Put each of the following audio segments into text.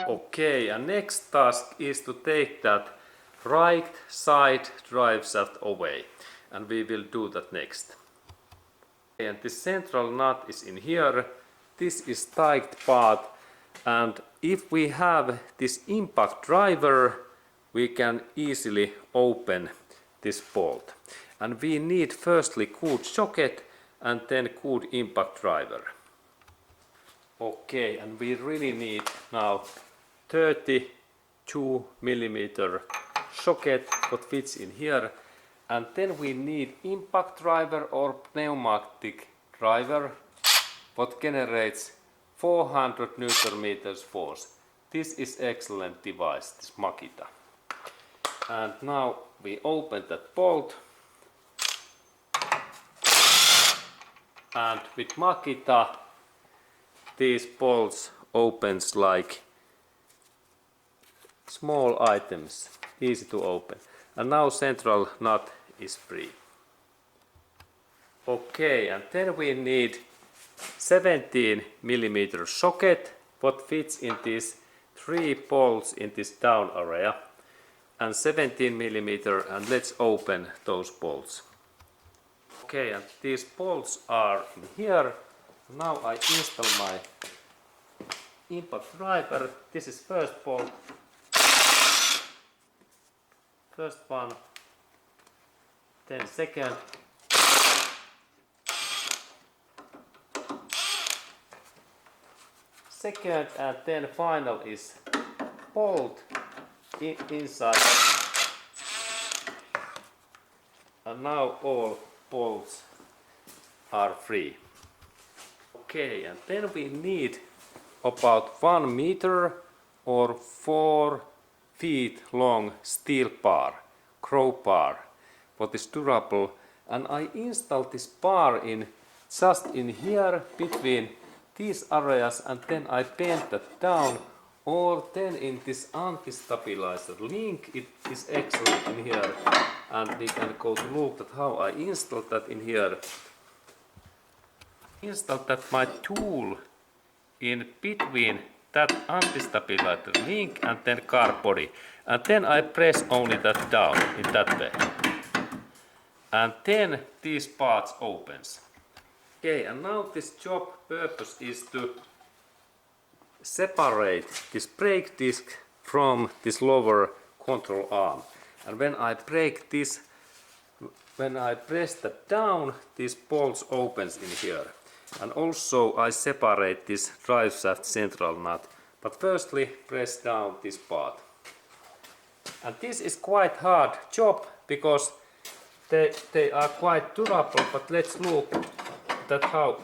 Okay, and next task is to take that right side drive shaft away, and we will do that next. And this central nut is in here. This is tight part, and if we have this impact driver, we can easily open this bolt. And we need firstly good socket and then good impact driver. Okay, and we really need now 32 millimeter socket what fits in here, and then we need impact driver or pneumatic driver what generates 400 Newton meters force. This is excellent device, this Makita. And now we open that bolt, and with Makita these bolts opens like small items, easy to open. And now central nut is free. Okay, and then we need 17 millimeter socket what fits in these 3 bolts in this down area, and 17 millimeter, and let's open those bolts. Okay, and these bolts are in here. Now I install my impact driver. This is first bolt. First one, then second, and then final is bolt inside. And now all bolts are free. Okay, and then we need about 1 meter or 4 feet long steel bar, crowbar, what is durable, and I installed this bar in just in here between these areas, and then I bent that down, or then in this anti-stabilizer link. It is excellent in here, and we can go to look at how I installed that in here. Installed that my tool in between that anti-stabilizer link and then car body, and then I press only that down in that way, and then these parts opens. Okay, and now this job purpose is to separate this brake disc from this lower control arm, and when I break this, when I press that down, these bolts opens in here. And also I separate this drive shaft central nut. But firstly press down this part. And this is quite hard job because they are quite durable, but let's look at how.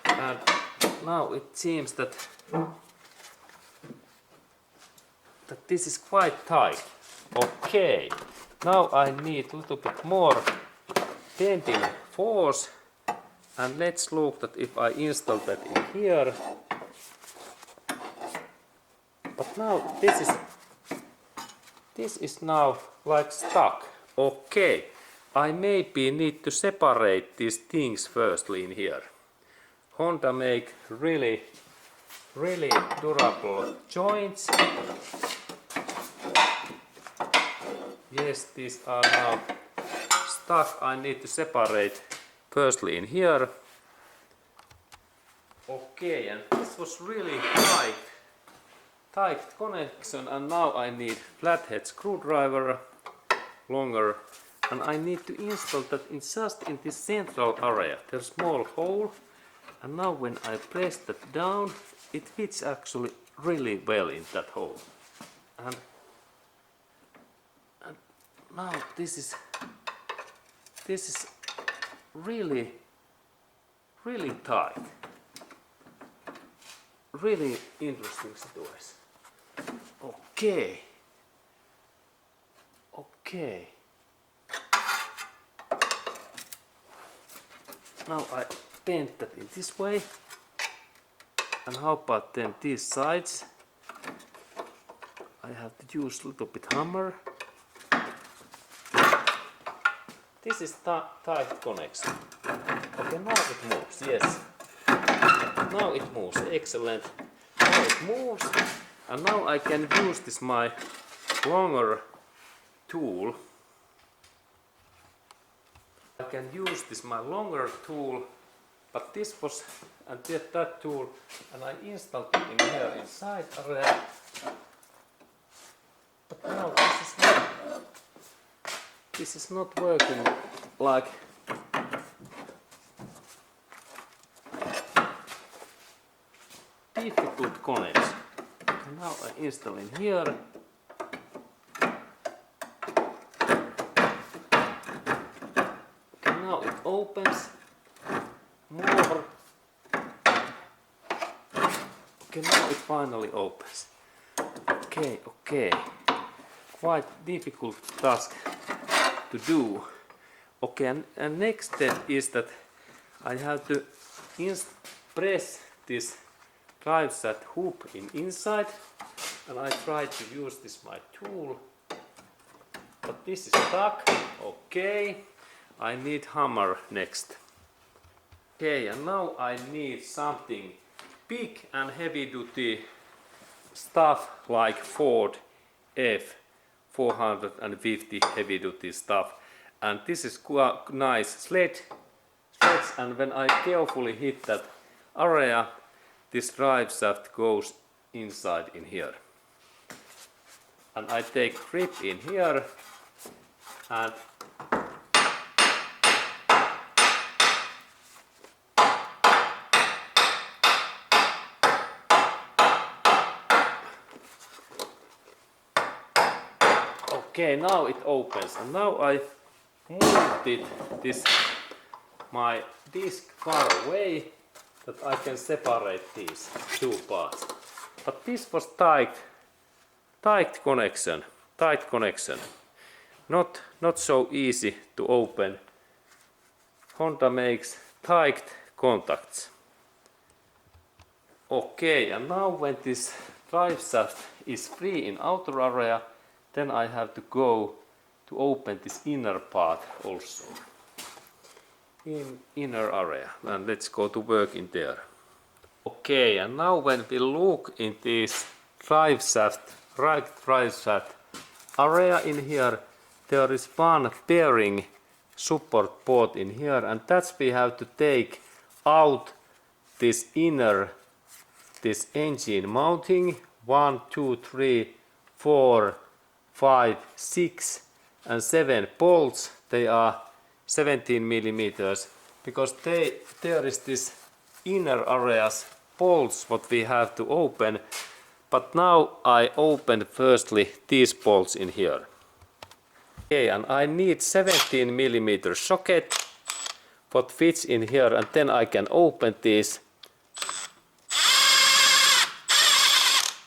And now it seems that this is quite tight. Okay. Now I need a little bit more bending force, and let's look that if I install that in here. But now this is now like stuck. Okay, I maybe need to separate these things firstly in here. Honda make really durable joints. Yes, these are now stuck. I need to separate firstly in here. Okay, and this was really tight connection, and now I need flathead screwdriver, longer, and I need to install that in just in this central area. There's a small hole, and now when I press that down, it fits actually really well in that hole. And now this is really tight. Really interesting situation. Okay. Now I bend that in this way. And how about then these sides? I have to use a little bit hammer. this is tight connection. Okay, now it moves, yes. Now it moves, excellent. Now it moves, and now I can use this my longer tool. I can use this my longer tool, but this was and that tool, and I installed it in here inside area. But now this is not working like difficult connection. Now I install in here. Okay, now it opens more. Okay, now it finally opens. Okay, okay. Quite difficult task to do. Okay, and next step is that I have to press this drive shaft hoop inside, and I try to use this my tool, but this is stuck. Okay, I need hammer next. Okay, and now I need something big and heavy duty stuff like Ford F450 heavy duty stuff, and this is quite nice sledge, and when I carefully hit that area, this drive shaft goes inside in here, and I take grip in here and okay, now it opens, and now I moved my disc far away that I can separate these two parts. But this was tight connection. Not so easy to open. Honda makes tight contacts. Okay, and now when this drive shaft is free in outer area, then I have to go to open this inner part also. In inner area, and let's go to work in there. Okay, and now when we look in this drive shaft, right drive shaft area in here, there is one bearing support port in here, and that's we have to take out this engine mounting 1, 2, 3, 4, 5, 6 and 7 bolts. They are 17 millimeters, because there is this inner areas bolts what we have to open, but now I open firstly these bolts in here. Okay, and I need 17 millimeter socket what fits in here, and then I can open these,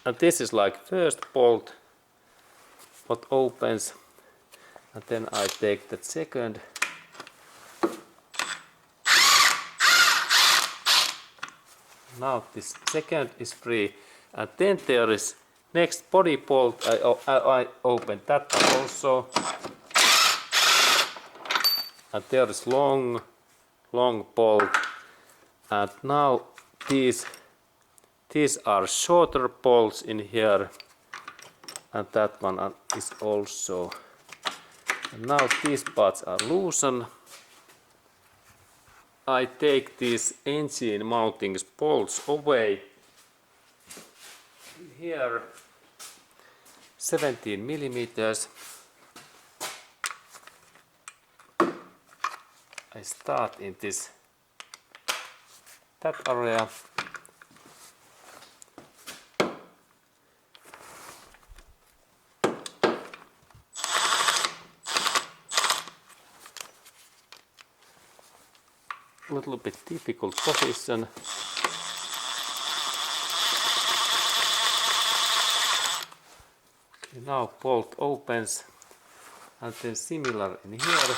and this is like first bolt what opens, and then I take that second. Now this second is free, and then there is next body bolt. I open that one also, and there is long bolt, and now these are shorter bolts in here, and that one is also. And now these parts are loosened. I take these engine mounting bolts away. Here 17 millimeters. I start in that area. A little bit difficult position. Okay, now bolt opens, and then similar in here.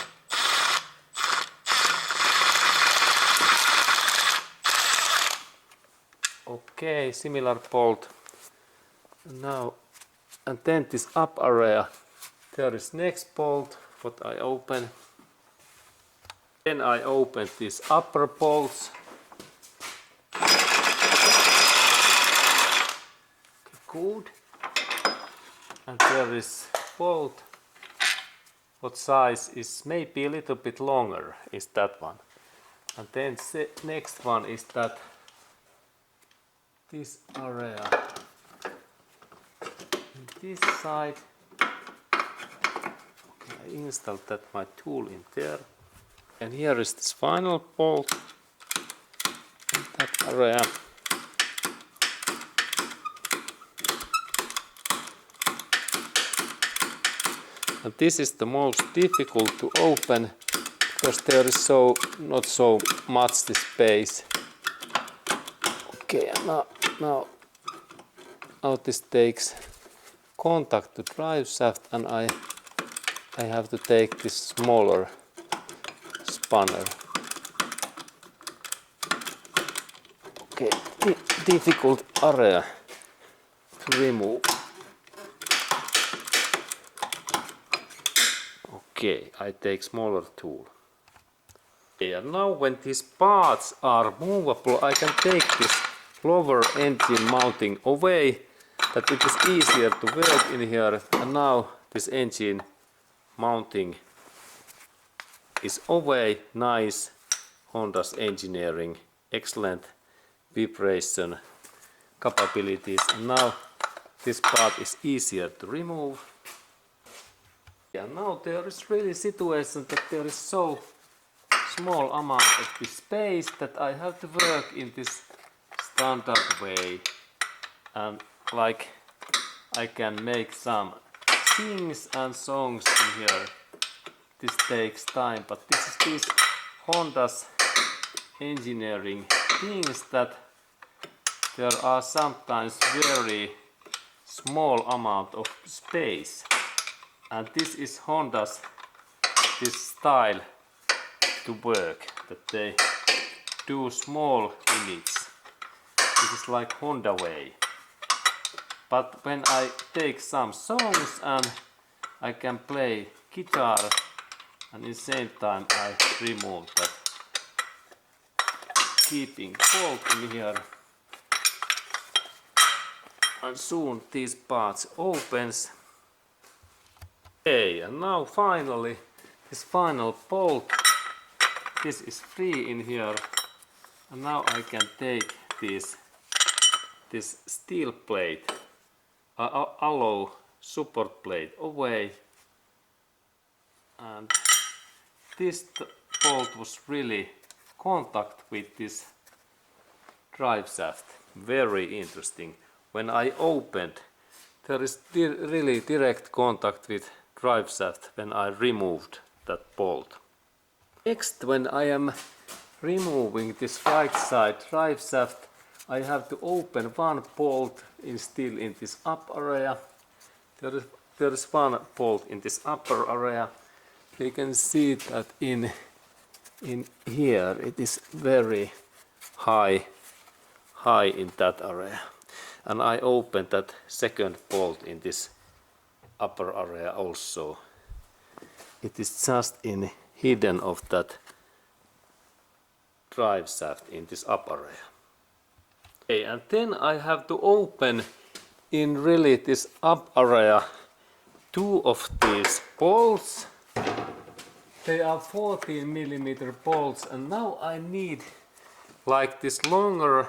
Okay, similar bolt. Now, and then this up area, there is next bolt what I open. Then I open these upper bolts. Good. And there is bolt. What size is maybe a little bit longer is that one. And then next one is that this area. On this side. Okay, I installed that my tool in there. And here is this final bolt in that area. And this is the most difficult to open because there is not so much the space. Okay, and now this takes contact to drive shaft, and I have to take this smaller spanner. Okay, difficult area to remove. Okay, I take smaller tool. Okay, and now when these parts are movable, I can take this lower engine mounting away, that it is easier to work in here. And now this engine mounting is away. Nice. Honda's engineering, excellent vibration capabilities. And now this part is easier to remove. And now there is really situation that there is so small amount of the space that I have to work in this standard way. And like I can make some things and songs in here. This takes time, but this is this Honda's engineering things that there are sometimes very small amount of space. And this is Honda's this style to work, that they do small limits. This is like Honda way. But when I take some songs and I can play guitar, and at the same time I remove that keeping bolt in here. And soon these parts opens. Okay, and now finally this final bolt. This is free in here, and now I can take this steel plate, alloy support plate away, and this bolt was really contact with this drive shaft. Very interesting. When I opened, there is really direct contact with drive shaft when I removed that bolt. Next, when I am removing this right side drive shaft, I have to open one bolt still in this up area. There is one bolt in this upper area. You can see that in here it is very high in that area. And I opened that second bolt in this upper area also. It is just hidden of that drive shaft in this upper area. Okay, and then I have to open in really this up area two of these bolts. They are 14mm bolts, and now I need like this longer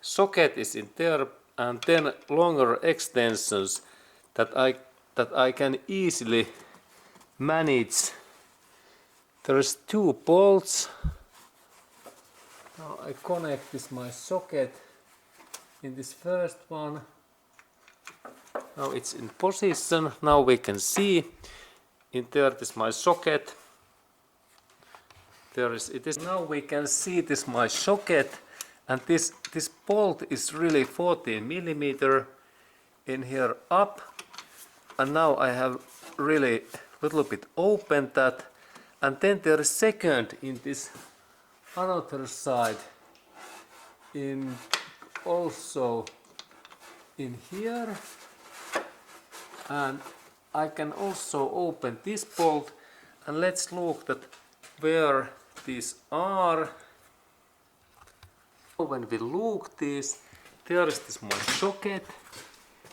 socket is in there, and then longer extensions that I can easily manage. There's two bolts. Now I connect this my socket in this first one. Now it's in position. Now we can see in there is my socket. It is. Now we can see this my socket, and this bolt is really 14mm in here up. And now I have really little bit opened that, and then there is second in this another side, in also in here, and I can also open this bolt. And let's look that where these are. When we look this, there is this small socket.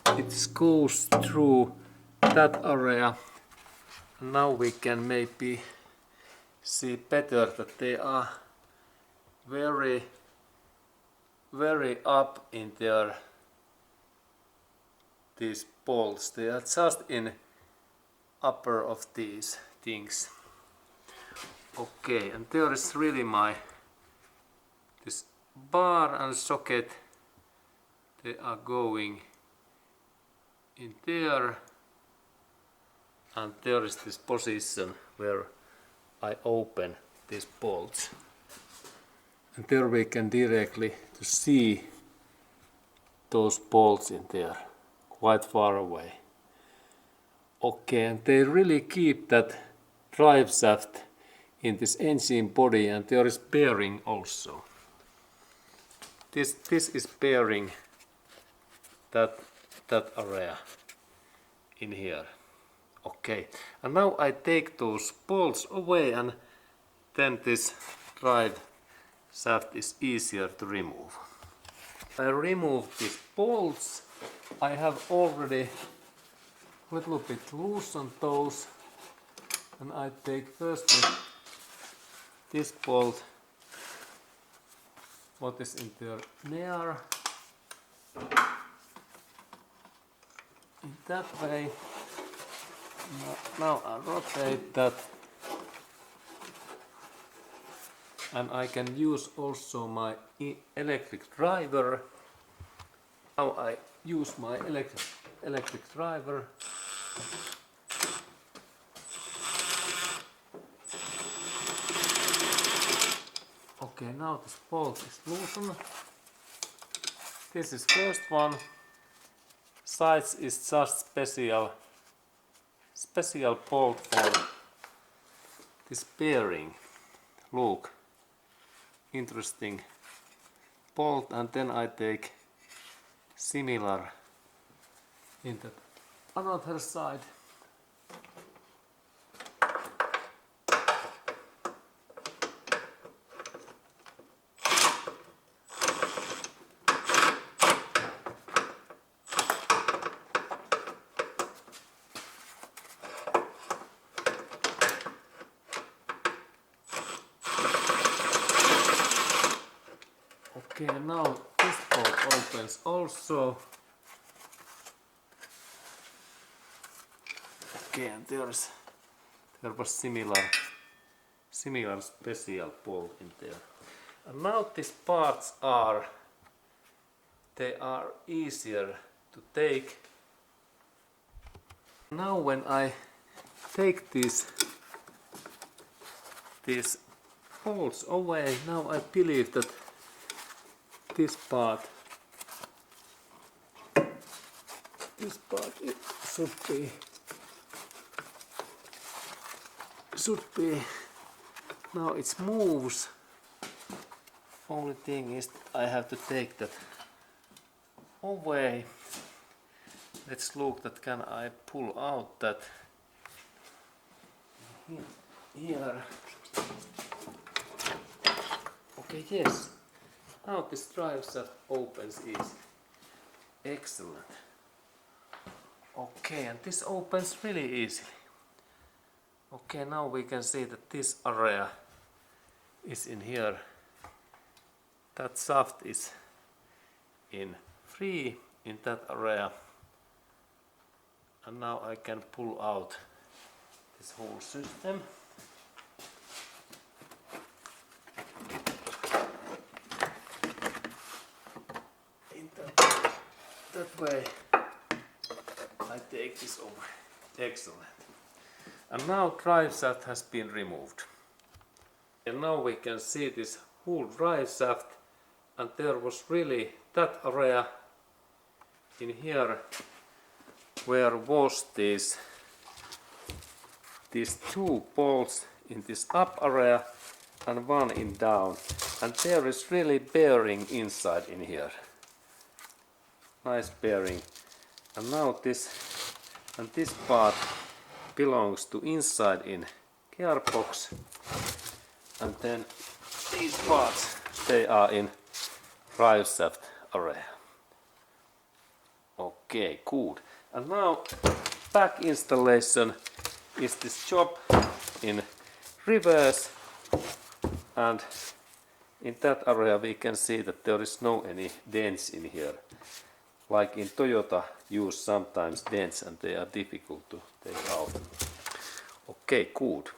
It goes through that area. Now we can maybe see better that they are very up in there. These bolts, they are just in upper of these things. Okay, and there is really this bar and socket. They are going in there, and there is this position where I open these bolts, and there we can directly to see those bolts in there, quite far away. Okay, and they really keep that drive shaft in this engine body, and there is bearing also. This is bearing that area in here. Okay, and now I take those bolts away, and then this drive shaft is easier to remove. I remove these bolts. I have already a little bit loosened those, and I take first this bolt, what is in there, in that way. Now I rotate that, and I can use also my electric driver. Now I use my electric driver. Okay, now this bolt is loosened. This is first one. Sides is just special bolt for this bearing. Look, interesting bolt, and then I take similar in the another side. Okay, now this bolt opens also. Okay, and there was similar special bolt in there. And now these parts are easier to take. Now when I take these bolts away, now I believe that this part it should be now it moves. Only thing is I have to take that away. Let's look that can I pull out that here. Okay, yes. Now this drive shaft opens easy. Excellent. Okay, and this opens really easily. Okay, now we can see that this area is in here. That shaft is in free in that area. And now I can pull out this whole system. That way I take this over. Excellent. And now drive shaft has been removed. And now we can see this whole drive shaft, and there was really that area in here where was these two bolts in this up area and one in down, and there is really bearing inside in here. Nice bearing. And now this part belongs to inside in gearbox, and then these parts, they are in drive shaft area. Okay, good. And now back installation is this job in reverse, and in that area we can see that there is no any dents in here. Like in Toyota use sometimes dents and they are difficult to take out. Okay, good.